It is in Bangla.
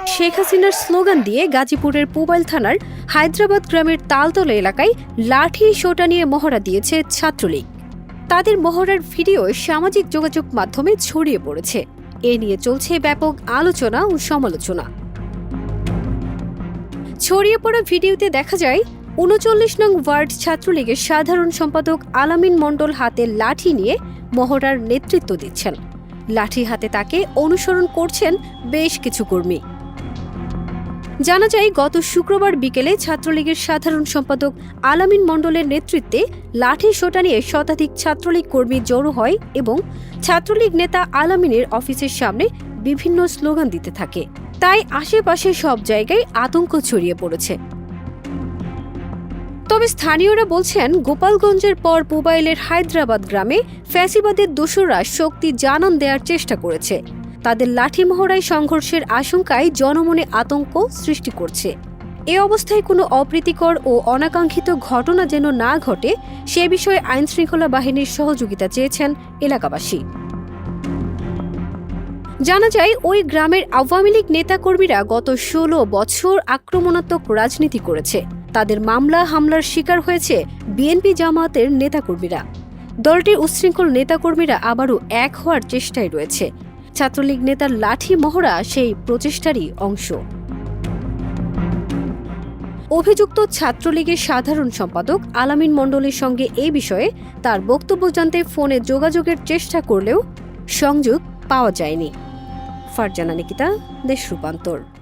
শেখ হাসিনার স্লোগান দিয়ে গাজীপুরের পুবাইল থানার হায়দ্রাবাদ গ্রামের তালতলা এলাকায় লাঠি সোটা নিয়ে মহড়া দিয়েছে ছাত্রলীগ। তাদের মহড়ার ভিডিও সামাজিক যোগাযোগ মাধ্যমে ছড়িয়ে পড়েছে। এ নিয়ে চলছে ব্যাপক আলোচনা ও সমালোচনা। ছড়িয়ে পড়া ভিডিওতে দেখা যায় ৩৯ নং ওয়ার্ড ছাত্রলীগের সাধারণ সম্পাদক আলামিন মণ্ডল হাতে লাঠি নিয়ে মহড়ার নেতৃত্ব দিচ্ছেন। লাঠি হাতে তাকে অনুসরণ করছেন বেশ কিছু কর্মী। জানা যায়, গত শুক্রবার বিকেলে ছাত্রলীগের সাধারণ সম্পাদক আলামিন মণ্ডলের নেতৃত্বে লাঠি সোটা নিয়ে শতাধিক ছাত্রলীগ কর্মী জড়ো হয় এবং ছাত্রলীগ নেতা আলামিনের অফিসের সামনে বিভিন্ন স্লোগান দিতে থাকে। তাই আশেপাশে সব জায়গায় আতঙ্ক ছড়িয়ে পড়েছে। তবে স্থানীয়রা বলছেন, গোপালগঞ্জের পর পুবাইলের হায়দ্রাবাদ গ্রামে ফ্যাসিবাদের দোসররা শক্তি জানান দেওয়ার চেষ্টা করেছে। তাদের লাঠি মহড়ায় সংঘর্ষের আশঙ্কায় জনমনে আতঙ্ক সৃষ্টি করছে। এ অবস্থায় কোনো অপ্রীতিকর ও অনাকাঙ্ক্ষিত ঘটনা যেন না ঘটে সে বিষয়ে আইনশৃঙ্খলা বাহিনীর সহযোগিতা চেয়েছেন এলাকাবাসী। জানা যায়, ওই গ্রামের আওয়ামী লীগ নেতাকর্মীরা গত ১৬ বছর আক্রমণাত্মক রাজনীতি করেছে। তাদের মামলা হামলার শিকার হয়েছে বিএনপি জামায়াতের নেতাকর্মীরা। দলটির উচ্ছৃঙ্খল নেতাকর্মীরা আবারও এক হওয়ার চেষ্টায় রয়েছে। ছাত্রলীগ নেতার লাঠি মহড়া সেই প্রচেষ্টারই অংশ। অভিযুক্ত ছাত্রলীগের সাধারণ সম্পাদক আলামিন মণ্ডলের সঙ্গে এই বিষয়ে তার বক্তব্য জানতে ফোনে যোগাযোগের চেষ্টা করলেও সংযোগ পাওয়া যায়নি। ফারজানা নিকিতা, দেশ রূপান্তর।